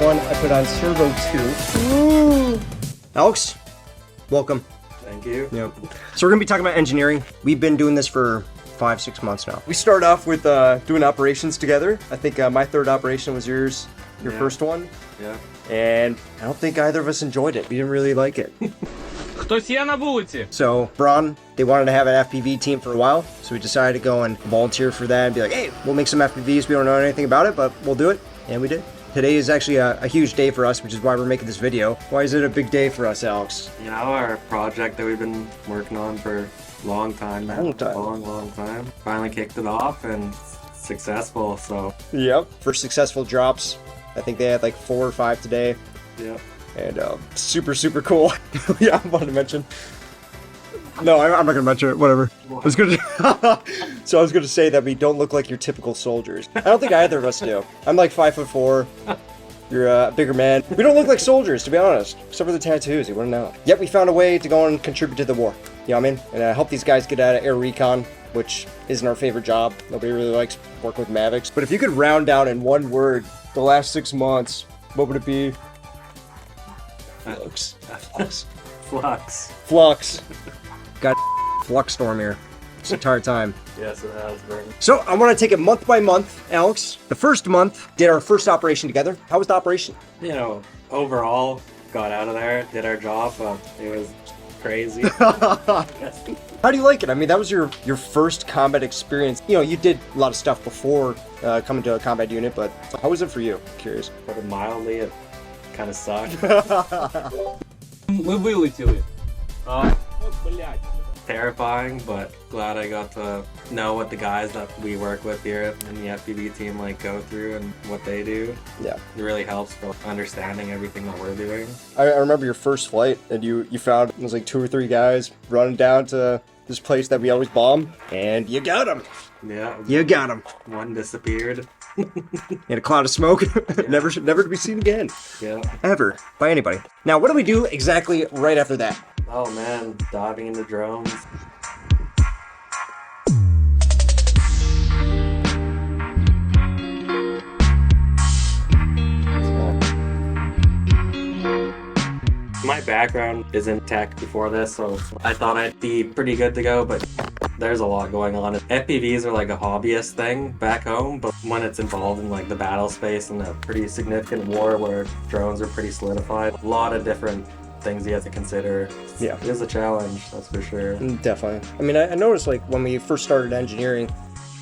one, I put on servo 2. Ooh. Alex, welcome. Thank you. Yeah. So we're gonna be talking about engineering. We've been doing this for 5-6 months now. We started off with doing operations together. I think my third operation was your first one. Yeah. And I don't think either of us enjoyed it. We didn't really like it. Хтось є на вулиці? So Braun, they wanted to have an FPV team for a while, so we decided to go and volunteer for that and be like, hey, we'll make some FPVs. We don't know anything about it, but we'll do it. And we did. Today is actually a huge day for us, which is why we're making this video. Why is it a big day for us, Alex? You know, our project that we've been working on for a long time now. Long time. Finally kicked it off and successful, so. Yep. First successful drops. I think they had like 4 or 5 today. Yeah. And super cool. Yeah, I wanted to mention. No, I'm not gonna mention it. Whatever. I was gonna. So I was gonna say that we don't look like your typical soldiers. I don't think either of us do. I'm like 5'4". You're a bigger man. We don't look like soldiers, to be honest. Except for the tattoos, you wouldn't know. Yet we found a way to go and contribute to the war. You know what I mean? And help these guys get out of air recon, which isn't our favorite job. Nobody really likes working with Mavics. But if you could round down in one word the last 6 months, what would it be? Flux. Flux. Got flux storm here this entire time. Yes, it has been. So I want to take it month by month, Alex. The first month, did our first operation together. How was the operation? You know, overall, got out of there, did our job, but it was crazy. How do you like it? I mean, that was your first combat experience. You know, you did a lot of stuff before coming to a combat unit, but how was it for you? Curious. Put it mildly, it kind of sucked. Ми вилетіли. Terrifying, but glad I got to know what the guys that we work with here in the FPV team like go through and what they do. Yeah. It really helps for understanding everything that we're doing. I remember your first flight, and you found it was like 2 or 3 guys running down to this place that we always bomb, and you got them. Yeah. You got them. One disappeared. In a cloud of smoke. never to be seen again. Yeah. Ever. By anybody. Now, what do we do exactly right after that? Oh man, diving into drones. My background is in tech before this, so I thought I'd be pretty good to go, but there's a lot going on. FPVs are like a hobbyist thing back home, but when it's involved in like the battle space and a pretty significant war where drones are pretty solidified, a lot of different things you have to consider. Yeah. It is a challenge, that's for sure. Definitely. I mean, I noticed like when we first started engineering,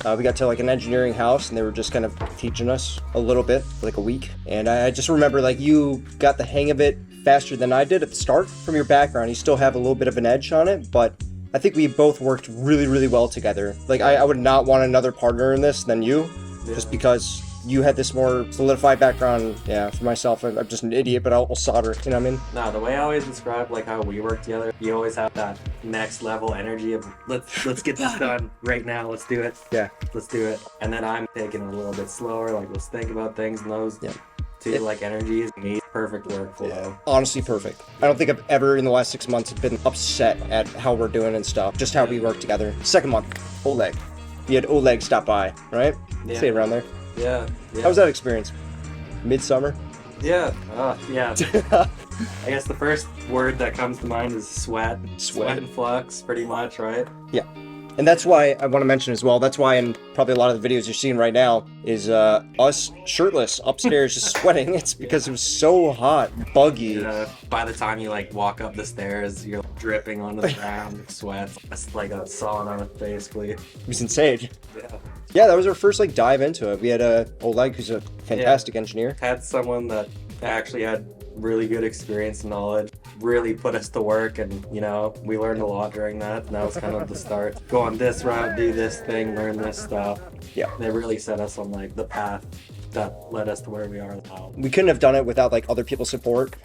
we got to like an engineering house and they were just kind of teaching us a little bit for like a week. And I just remember like you got the hang of it faster than I did at the start. From your background, you still have a little bit of an edge on it, but I think we both worked really well together. Like I would not want another partner in this than you, just because you had this more solidified background. Yeah, for myself, I'm just an idiot, but I'll solder, you know what I mean? No, the way I always describe like how we work together, you always have that next level energy of let's get this done right now, let's do it. Yeah. Let's do it. And then I'm taking it a little bit slower, like let's think about things, and those two like energies need perfect workflow. Yeah. Honestly, perfect. I don't think I've ever in the last 6 months been upset at how we're doing and stuff, just how we work together. Second month, Oleg. You had Oleg stop by, right? Yeah. Stay around there. Yeah. How was that experience? Midsummer? Yeah. Yeah. I guess the first word that comes to mind is sweat. Sweat and flux, pretty much, right? Yeah. And that's why I want to mention as well, that's why in probably a lot of the videos you're seeing right now is us shirtless upstairs just sweating. It's because it was so hot, buggy. By the time you like walk up the stairs, you're dripping onto the ground, sweat. It's like a sauna, basically. It was insane. Yeah. Yeah, that was our first like dive into it. We had Oleg, who's a fantastic engineer. Had someone that actually had really good experience and knowledge, really put us to work, and you know, we learned a lot during that, and that was kind of the start. Go on this route, do this thing, learn this stuff. Yeah. They really set us on like the path that led us to where we are now. We couldn't have done it without like other people's support.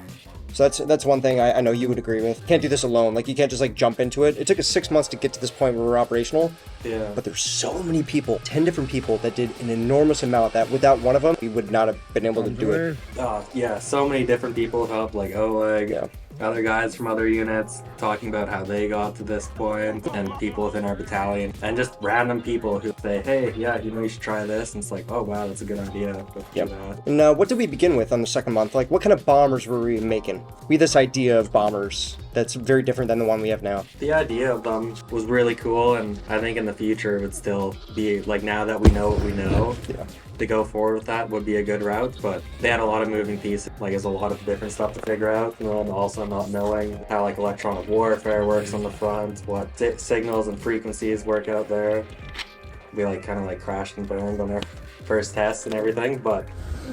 So that's one thing I know you would agree with. Can't do this alone. Like you can't just like jump into it. It took us 6 months to get to this point where we're operational. Yeah. But there's so many people, 10 different people that did an enormous amount that without one of them, we would not have been able to do it. Yeah, so many different people helped, like Oleg, other guys from other units talking about how they got to this point, and people within our battalion, and just random people who say, hey, yeah, you should try this, and it's like, oh wow, that's a good idea. Let's do that. And what did we begin with on the second month? Like, what kind of bombers were we making? We had this idea of bombers that's very different than the one we have now. The idea of them was really cool, and I think in the future it would still be, like, now that we know what we know, to go forward with that would be a good route, but they had a lot of moving pieces. Like, there's a lot of different stuff to figure out, and then also not knowing how, like, electronic warfare works on the front, what signals and frequencies work out there. We, like, kind of, like, crashed and burned on our first test and everything, but...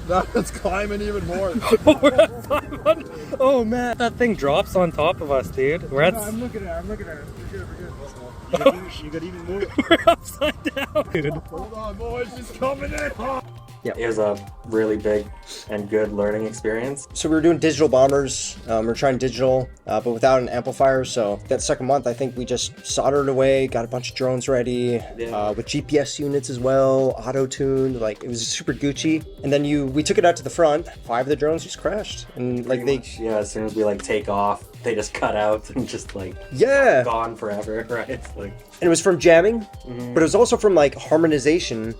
That's climbing even more. We're at 500. Oh, man. That thing drops on top of us, dude. We're at... No, I'm looking at it. We're good. You got even more. We're upside down, dude. Hold on, boys. It's coming in. It was a really big and good learning experience. So we were doing digital bombers. We're trying digital, but without an amplifier. So that second month, I think we just soldered away, got a bunch of drones ready, with GPS units as well, auto-tuned. Like, it was super Gucci. And then we took it out to the front. 5 of the drones just crashed, and like as soon as we like take off, they just cut out and just like gone forever, right? It's like, and it was from jamming, but it was also from like harmonization.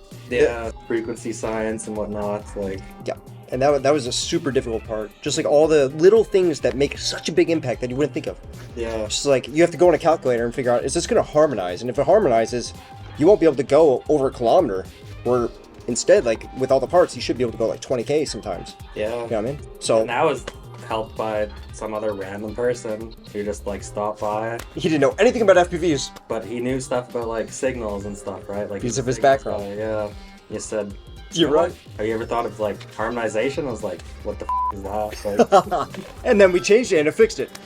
Frequency science and whatnot, like. Yeah, and that was a super difficult part. Just like all the little things that make such a big impact that you wouldn't think of. Yeah. Just like you have to go on a calculator and figure out, is this going to harmonize? And if it harmonizes, you won't be able to go over a kilometer. Or instead, like with all the parts, you should be able to go like 20K sometimes. Yeah. You know what I mean? So and that was helped by some other random person who just like stopped by. He didn't know anything about FPVs. But he knew stuff about like signals and stuff, right? Like because of his background. Yeah. He said, "You're right. Have you ever thought of like harmonization?" I was like, "What the is that?" Like, and then we changed it and it fixed it.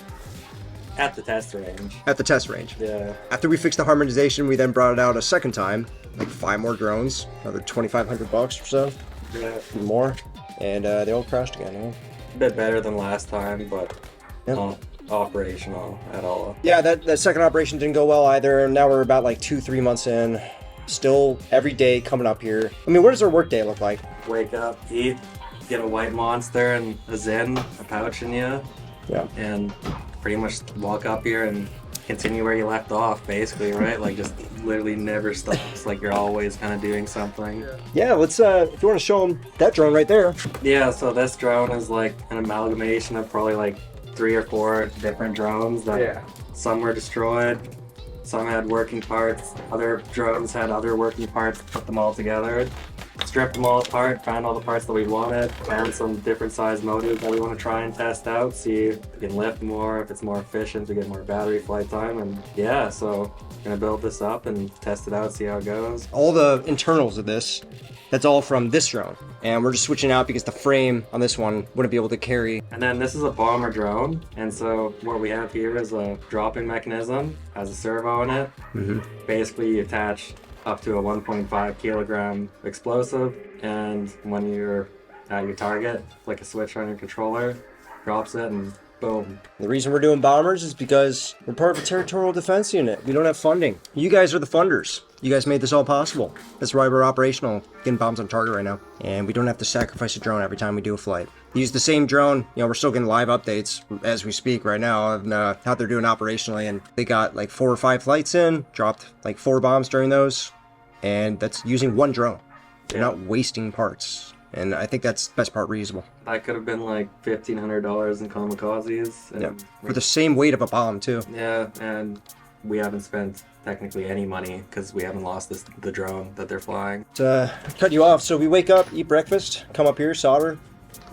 At the test range. At the test range. Yeah. After we fixed the harmonization, we then brought it out a second time, like 5 more drones, another $2,500 or so. Yeah. More, and they all crashed again. Yeah. A bit better than last time, but not operational at all. Yeah, that second operation didn't go well either. Now we're about like 2-3 months in. Still every day coming up here. I mean, what does our work day look like? Wake up, eat, get a white monster and a Zen, a pouch in you. Yeah. And pretty much walk up here and continue where you left off, basically, right? Like, just literally never stops. Like, you're always kind of doing something. Yeah, let's, if you want to show them that drone right there. Yeah, so this drone is like an amalgamation of probably like 3 or 4 different drones that some were destroyed, some had working parts, other drones had other working parts, put them all together, stripped them all apart, found all the parts that we wanted, found some different size motors that we want to try and test out, see if we can lift more, if it's more efficient to get more battery flight time, and yeah, so gonna build this up and test it out, see how it goes. All the internals of this, that's all from this drone. And we're just switching out because the frame on this one wouldn't be able to carry. And then this is a bomber drone, and so what we have here is a dropping mechanism, has a servo in it. Basically you attach up to a 1.5 kilogram explosive, and when you're at your target, flick a switch on your controller, drops it, and boom. The reason we're doing bombers is because we're part of a territorial defense unit. We don't have funding. You guys are the funders. You guys made this all possible. That's why we're operational, getting bombs on target right now. And we don't have to sacrifice a drone every time we do a flight. Use the same drone, you know, we're still getting live updates as we speak right now on how they're doing operationally. And they got like 4 or 5 flights in, dropped like 4 bombs during those. And that's using one drone. They're not wasting parts. And I think that's the best part reasonable. That could have been like $1,500 in kamikazes. And for the same weight of a bomb too. Yeah, and we haven't spent technically any money because we haven't lost the drone that they're flying. To cut you off, so we wake up, eat breakfast, come up here, solder.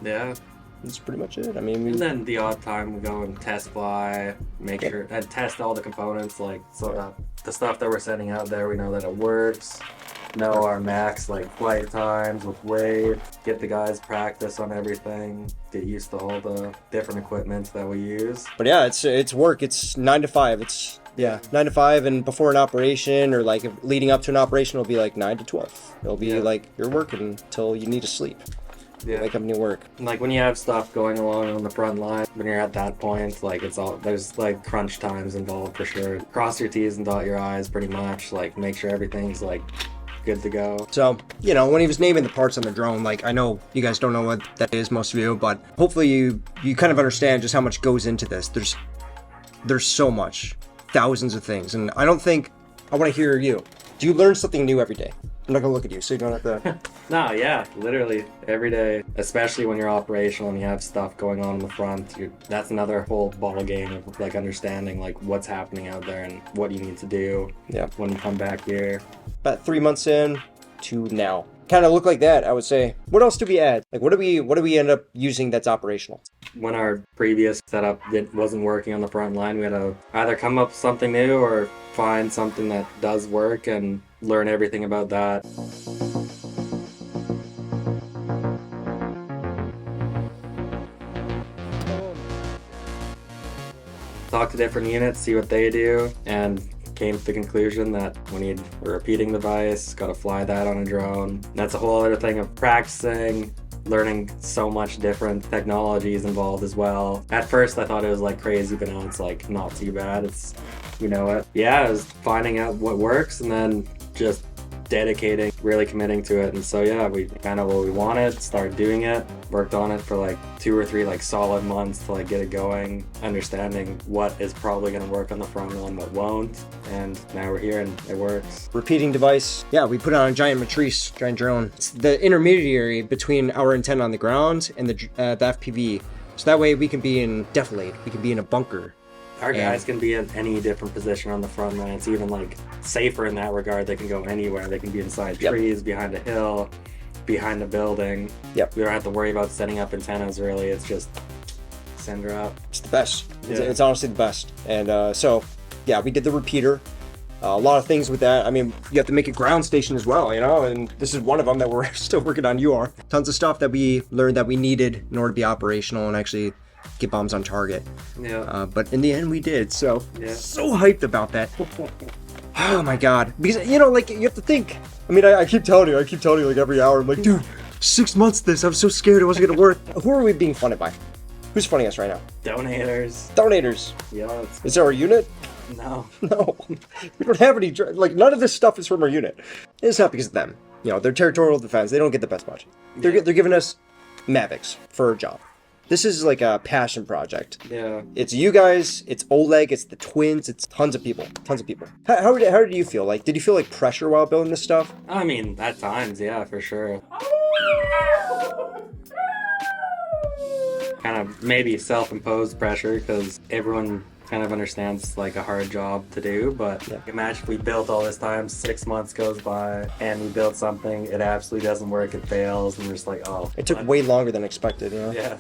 Yeah. That's pretty much it. I mean, and then the odd time we go and test fly, make sure and test all the components, like so that the stuff that we're sending out there, we know that it works. Know our max like flight times with weight, get the guys practice on everything, get used to all the different equipment that we use. But yeah, it's work. It's 9 to 5. It's 9 to 5, and before an operation or like leading up to an operation, it'll be like 9 to 12. It'll be like you're working until you need to sleep. Wake up and you work. Like when you have stuff going along on the front line, when you're at that point, like it's all there's like crunch times involved for sure. Cross your T's and dot your I's pretty much. Like make sure everything's like good to go. So, you know, when he was naming the parts on the drone, like, I know you guys don't know what that is, most of you, but hopefully you kind of understand just how much goes into this. There's so much, thousands of things, and I want to hear you. Do you learn something new every day? I'm not gonna look at you, so you don't have to. No, yeah, literally every day, especially when you're operational and you have stuff going on in the front. That's another whole ball game of like understanding like what's happening out there and what you need to do. Yeah. When you come back here. About 3 months in to now, kind of look like that. I would say. What else do we add? Like, what do we end up using that's operational? When our previous setup wasn't working on the front line, we had to either come up with something new or find something that does work and learn everything about that. Talk to different units, see what they do, and came to the conclusion that we need a repeating device, gotta fly that on a drone. That's a whole other thing of practicing, learning so much different technologies involved as well. At first I thought it was like crazy, but now it's like not too bad. It's, you know what? Yeah, it was finding out what works and then just dedicating, really committing to it. And so yeah, we found out what we wanted, started doing it, worked on it for like 2 or 3 like solid months to like get it going, understanding what is probably going to work on the front end, what won't, and now we're here and it works. Repeating device. Yeah, we put on a giant matrice, giant drone. It's the intermediary between our antenna on the ground and the FPV. So that way we can be in defilade, we can be in a bunker. Our guys can be in any different position on the front line. It's even like safer in that regard. They can go anywhere. They can be inside trees, behind a hill, behind a building. Yep. We don't have to worry about setting up antennas really. It's just send her up. It's the best. Yeah. It's honestly the best. And so, yeah, we did the repeater. A lot of things with that. I mean, you have to make a ground station as well, you know, and this is one of them that we're still working on. You are. Tons of stuff that we learned that we needed in order to be operational and actually get bombs on target. Yeah. But in the end, we did. So, Yeah. so hyped about that. Oh my God. Because, you know, like, you have to think. I mean, I keep telling you like every hour, I'm like, dude, 6 months this. I'm so scared it wasn't going to work. Who are we being funded by? Who's funding us right now? Donators. Donators. Yeah. Is there a unit? No. No. We don't have any, like, none of this stuff is from our unit. It's not because of them. You know, they're territorial defense. They don't get the best budget. They're giving us Mavics for a job. This is like a passion project. Yeah. It's you guys, it's Oleg, it's the twins, it's tons of people. How did you feel? Like, did you feel like pressure while building this stuff? I mean, at times, yeah, for sure. Kind of maybe self-imposed pressure because everyone kind of understands it's like a hard job to do, but imagine if we built all this time, 6 months goes by and we built something, it absolutely doesn't work, it fails, and we're just like, oh. It took way longer than expected, you know? Yeah.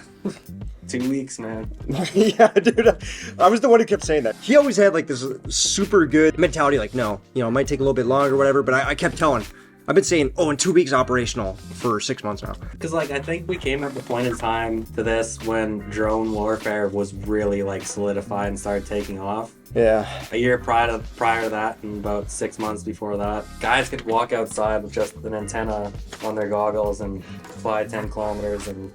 2 weeks, man. Yeah, dude. I was the one who kept saying that. He always had like this super good mentality, like, no, you know, it might take a little bit longer or whatever, but I kept telling. I've been saying, in 2 weeks operational for 6 months now. Because like I think we came at the point in time to this when drone warfare was really like solidified and started taking off. Yeah. A year prior to that, and about 6 months before that, guys could walk outside with just an antenna on their goggles and fly 10 kilometers and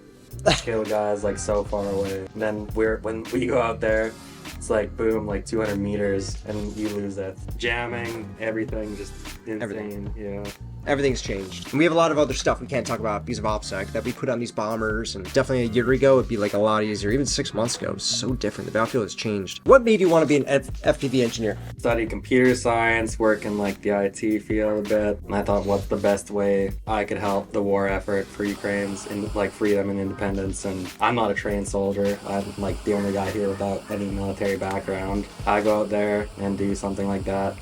kill guys like so far away. And then when we go out there, it's like boom, like 200 meters, and you lose it. Jamming, everything, just insane. Everything. Yeah. Everything's changed. And we have a lot of other stuff we can't talk about because of OPSEC that we put on these bombers, and definitely a year ago it'd be like a lot easier. Even 6 months ago, it was so different. The battlefield has changed. What made you want to be an FPV engineer? Studied computer science, work in like the IT field a bit, and I thought what's the best way I could help the war effort for Ukraine's in like freedom and independence. And I'm not a trained soldier. I'm like the only guy here without any military background. I go out there and do something like that,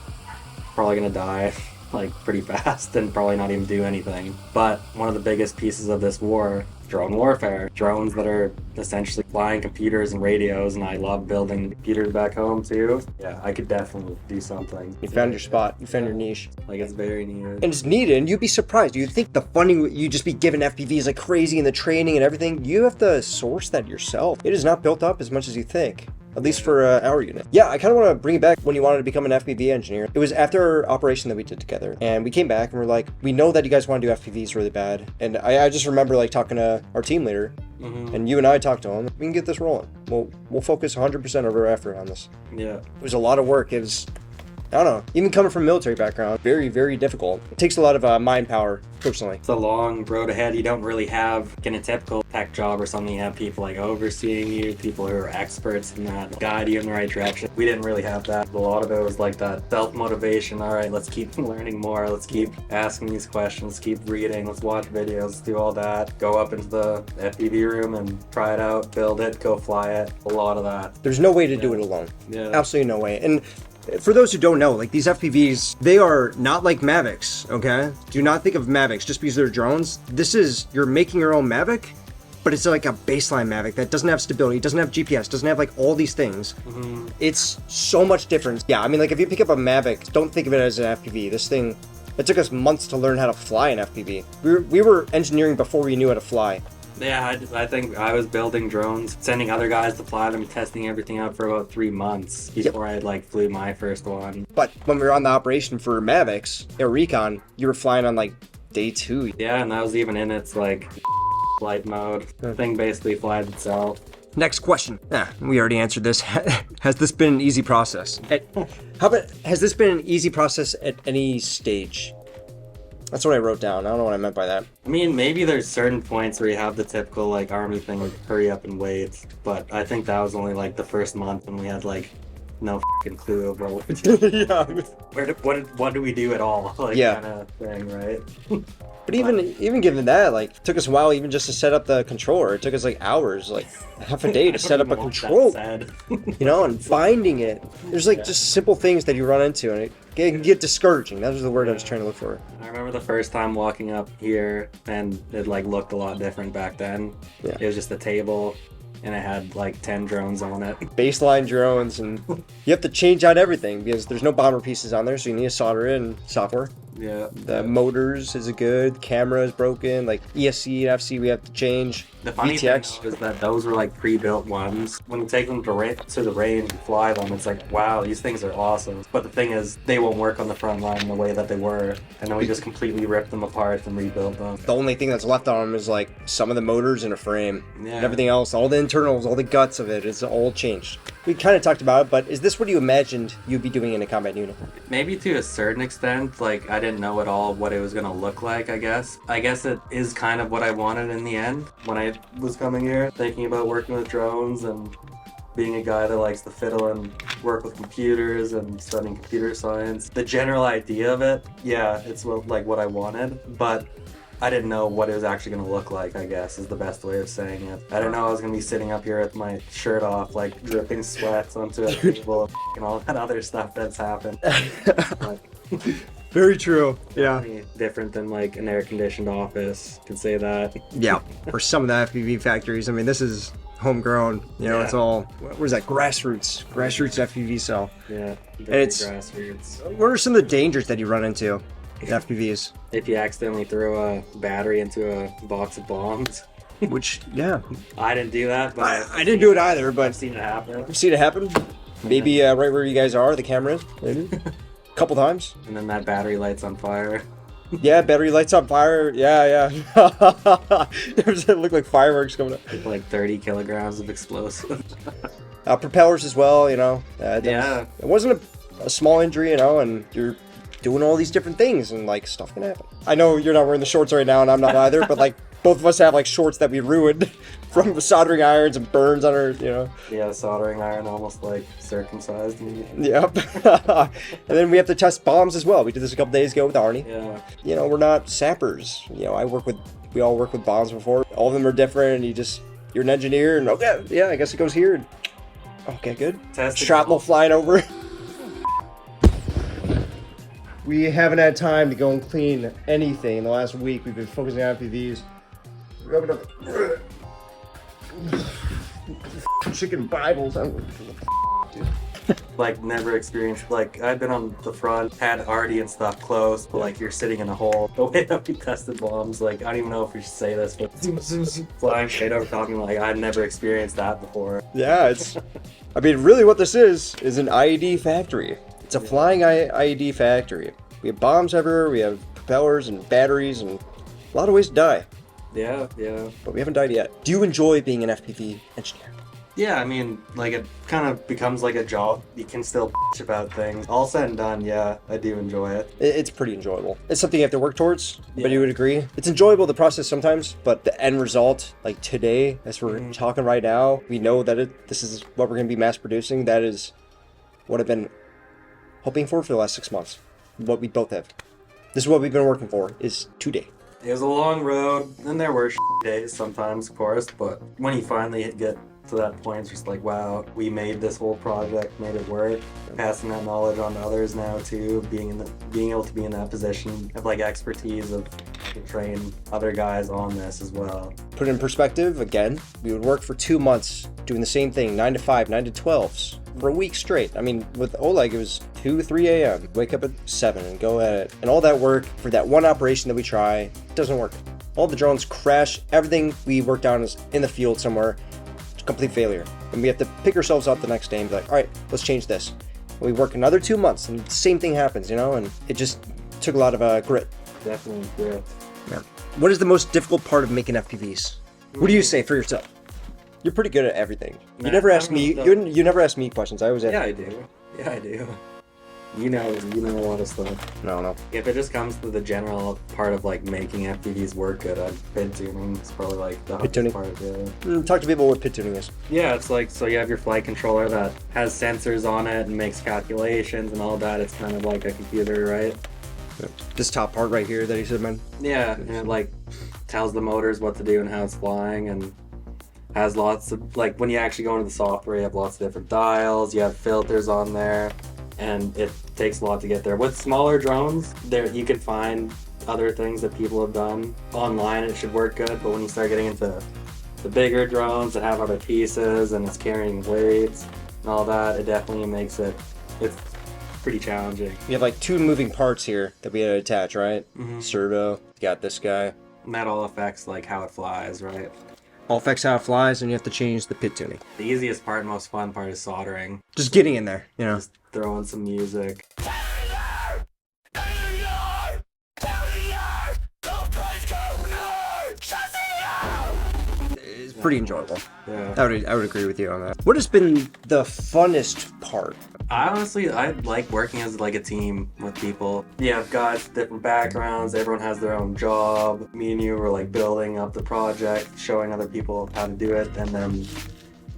probably gonna die like pretty fast and probably not even do anything. But one of the biggest pieces of this war, drone warfare, drones that are essentially flying computers and radios, and I love building computers back home too. Yeah, I could definitely do something. You found your spot. You found your niche. Like it's very needed. And it's needed, and you'd be surprised. You'd think the funding, you'd just be given FPVs like crazy and the training and everything. You have to source that yourself. It is not built up as much as you think. At least for our unit. Yeah, I kind of want to bring it back when you wanted to become an FPV engineer. It was after our operation that we did together. And we came back and we're like, we know that you guys want to do FPVs really bad. And I just remember like talking to our team leader. And you and I talked to him. We can get this rolling. We'll focus 100% of our effort on this. Yeah. It was a lot of work. It was I don't know. Even coming from a military background, very, very difficult. It takes a lot of mind power, personally. It's a long road ahead. You don't really have, in a typical tech job or something, you have people like overseeing you, people who are experts in that, guide you in the right direction. We didn't really have that. A lot of it was like that self-motivation. All right, let's keep learning more. Let's keep asking these questions, keep reading, let's watch videos, let's do all that. Go up into the FPV room and try it out, build it, go fly it. A lot of that. There's no way to do it alone. Yeah. Absolutely no way. And for those who don't know, like these FPVs, they are not like Mavics, okay? Do not think of Mavics just because they're drones. This is, you're making your own Mavic, but it's like a baseline Mavic that doesn't have stability, doesn't have GPS, doesn't have like all these things. It's so much different. Yeah, I mean, like if you pick up a Mavic, don't think of it as an FPV. This thing, it took us months to learn how to fly an FPV. We were engineering before we knew how to fly. Yeah, I think I was building drones, sending other guys to fly them, testing everything out for about 3 months before I like flew my first one. But when we were on the operation for Mavics, Air Recon, you were flying on like day 2. Yeah, and that was even in its like flight mode. The thing basically flies itself. Next question. We already answered this. Has this been an easy process? How about, has this been an easy process at any stage? That's what I wrote down. I don't know what I meant by that. I mean, maybe there's certain points where you have the typical like army thing, like hurry up and wait. But I think that was only like the first month when we had like no fucking clue of what we did. Yeah. What do we do at all? Like Yeah. kind of thing, right? But even given that, like, it took us a while even just to set up the controller. It took us like hours, like half a day to set up a control, you know, and binding it. There's like just simple things that you run into, and it can get discouraging. That was the word I was trying to look for. I remember the first time walking up here, and it like looked a lot different back then. Yeah. It was just a table, and it had like 10 drones on it. Baseline drones, and you have to change out everything because there's no bomber pieces on there, so you need to solder in software. Yeah. The motors is good, camera is broken, like ESC and FC we have to change. The funny VTX. thing is that those were like pre-built ones. When you take them to the range and fly them, it's like, wow, these things are awesome. But the thing is, they won't work on the front line the way that they were. And then we just completely ripped them apart and rebuilt them. The only thing that's left on them is like some of the motors and a frame. Yeah. And everything else, all the internals, all the guts of it, it's all changed. We kind of talked about it, but is this what you imagined you'd be doing in a combat unit? Maybe to a certain extent, like I didn't know at all what it was gonna look like, I guess. I guess it is kind of what I wanted in the end. When I was coming here, thinking about working with drones and being a guy that likes to fiddle and work with computers and studying computer science. The general idea of it, yeah, it's like what I wanted, but I didn't know what it was actually going to look like, I guess, is the best way of saying it. I didn't know I was going to be sitting up here with my shirt off, like dripping sweats onto a table and all that other stuff that's happened. But, Very true. Yeah. different than like an air-conditioned office, can say that. Yeah. Or some of the FPV factories. I mean, this is homegrown. You know, Yeah. it's all, where's that? Grassroots FPV cell. Yeah, it's- grassroots. What are some of the dangers that you run into in FPVs? If you accidentally throw a battery into a box of bombs. Which, yeah. I didn't do that, but I didn't do it either, I've but seen it happen. I've seen it happen. Maybe right where you guys are, the camera is. Maybe. A couple times. And then that battery lights on fire. Yeah, battery lights on fire. Yeah. It looked like fireworks coming up. With like 30 kilograms of explosive. Propellers as well, you know. Yeah. It wasn't a small injury, you know, and you're doing all these different things and like stuff can happen. I know you're not wearing the shorts right now and I'm not either, but like both of us have like shorts that we ruined from soldering irons and burns on our, you know. Yeah, the soldering iron almost like circumcised me. Yep. And then we have to test bombs as well. We did this a couple days ago with Arnie. Yeah. You know, we're not sappers. You know, we all worked with bombs before. All of them are different and you're an engineer and okay, yeah, I guess it goes here. Okay, good. Testing. Shrapnel flying over. We haven't had time to go and clean anything in the last week. We've been focusing on FPVs. Rubbing up chicken Bibles. Like never experienced, like I've been on the front, had Artie and stuff close, but like you're sitting in a hole. The way that we tested bombs, like I don't even know if we should say this, but flying straight over talking, like I've never experienced that before. Yeah, I mean, really what this is an IED factory. It's a flying IED factory. We have bombs everywhere, we have propellers and batteries and a lot of ways to die. Yeah. But we haven't died yet. Do you enjoy being an FPV engineer? Yeah, I mean, like it kind of becomes like a job. You can still bitch about things. All said and done, yeah, I do enjoy it. It's pretty enjoyable. It's something you have to work towards, but Yeah. you would agree. It's enjoyable, the process sometimes, but the end result, like today, as we're talking right now, we know that this is what we're going to be mass producing. That is what I've been hoping for the last 6 months. What we both have. This is what we've been working for, is today. It was a long road, and there were days sometimes, of course, but when you finally get to that point, it's just like, wow, we made this whole project, made it work. Passing that knowledge on to others now too, being able to be in that position of like expertise of to train other guys on this as well. Put it in perspective, again, we would work for 2 months doing the same thing, 9 to 5, 9 to 12s, for a week straight. I mean, with Oleg, it was 2, 3 a.m. Wake up at 7 and go at it. And all that work for that one operation that we try doesn't work. All the drones crash, everything we worked on is in the field somewhere. It's a complete failure. And we have to pick ourselves up the next day and be like, all right, let's change this. And we work another 2 months and the same thing happens, you know, and it just took a lot of grit. Definitely grit. Yeah. What is the most difficult part of making FPVs? What do you say for yourself? You're pretty good at everything. You Nah, never ask I me. don't know. You never ask me questions. I always ask. Yeah, I do. Yeah, I do. You know a lot of stuff. No. If it just comes to the general part of like making FPVs work good, pit tuning is probably like the Pit tuning. hardest part. Yeah. Talk to people what pit tuning is. Yeah, it's like, so you have your flight controller that has sensors on it and makes calculations and all that. It's kind of like a computer, right? This top part right here that he said, man. Yeah, and it like tells the motors what to do and how it's flying, and has lots of, like, when you actually go into the software, you have lots of different dials, you have filters on there, and it takes a lot to get there. With smaller drones, there you can find other things that people have done online. It should work good, but when you start getting into the bigger drones that have other pieces and it's carrying weights and all that, it definitely makes it's pretty challenging. We have like 2 moving parts here that we had to attach, right? Servo. You got this guy. And that all affects like how it flies, right? All affects how it flies, and you have to change the pit tuning. The easiest part, most fun part is soldering. Just getting in there, you know. Just throwing some music. It's pretty enjoyable. Yeah. I would agree with you on that. What has been the funnest part? I like working as like a team with people. Yeah, I've got different backgrounds. Everyone has their own job. Me and you were like building up the project, showing other people how to do it, and then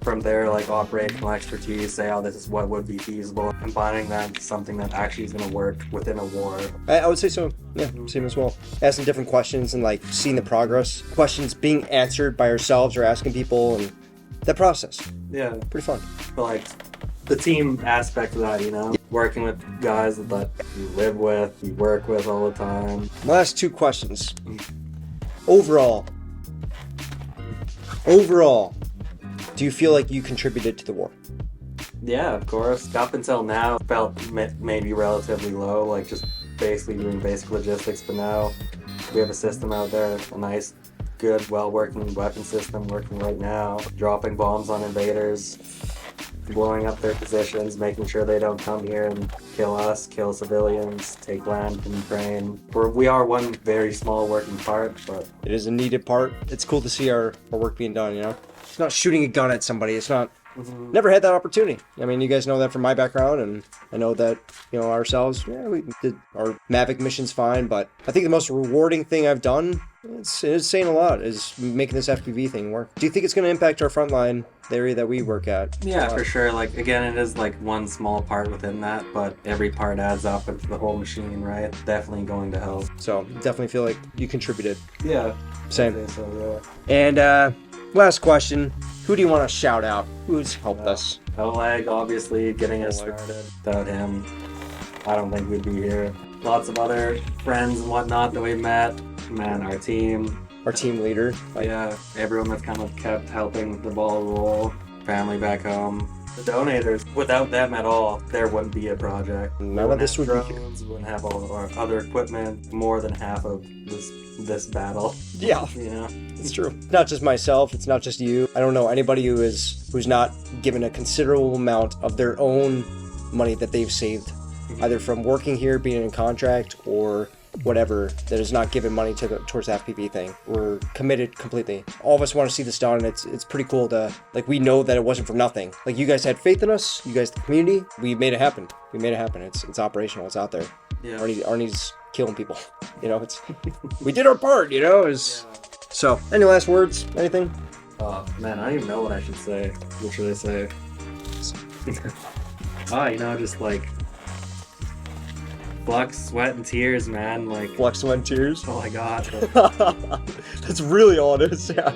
from there, like operational expertise, say, oh, this is what would be feasible, combining that into something that actually is going to work within a war. I would say so. Yeah, same as well. Asking different questions and like seeing the progress. Questions being answered by ourselves or asking people, and that process. Yeah, Pretty fun. but like the team aspect of that, you know, working with guys that you live with, you work with all the time. My last 2 questions. Overall, do you feel like you contributed to the war? Yeah, of course. Up until now, felt maybe relatively low, like just basically doing basic logistics. But now we have a system out there, a nice, good, well-working weapon system working right now, dropping bombs on invaders, blowing up their positions, making sure they don't come here and kill us, kill civilians, take land from Ukraine. We are one very small working part, but It is a needed part. It's cool to see our work being done, you know? It's not shooting a gun at somebody. It's not... Never had that opportunity. I mean, you guys know that from my background, and I know that, you know, ourselves, yeah, we did our Mavic missions fine, but I think the most rewarding thing I've done, it's saying a lot, is making this FPV thing work. Do you think it's going to impact our frontline, the area that we work at? yeah, for sure. Like, again, it is like one small part within that, but every part adds up into the whole machine, right? Definitely going to help. So, definitely feel like you contributed. Yeah. Same. I'd say so, And, last question. Who do you want to shout out? Who's helped us? yeah. Oleg, obviously, getting us started. Without him, I don't think we'd be here. Lots of other friends and whatnot that we met. Man, our team. Our team leader. Yeah, everyone that's kind of kept helping the ball roll. Family back home. The donators, without them at all, there wouldn't be a project. None of this would be here. drones, we wouldn't have all of our other equipment. More than half of this battle. Yeah. You know? It's true. It's not just myself. It's not just you. I don't know anybody who's not given a considerable amount of their own money that they've saved, either from working here, being in contract, or whatever that is not giving money to towards the FPV thing. We're committed completely. All of us want to see this done, and it's pretty cool to, like, we know that it wasn't for nothing. Like, you guys had faith in us, you guys, the community, we made it happen. We made it happen. It's operational, it's out there. Yeah. Arnie's killing people. You know, it's, we did our part, you know, So, any last words? Anything? Oh man, I don't even know what I should say. What should I say? Just like blood, sweat, and tears, man. Like, Blood, sweat, and tears? oh my god. That's really all it is, yeah.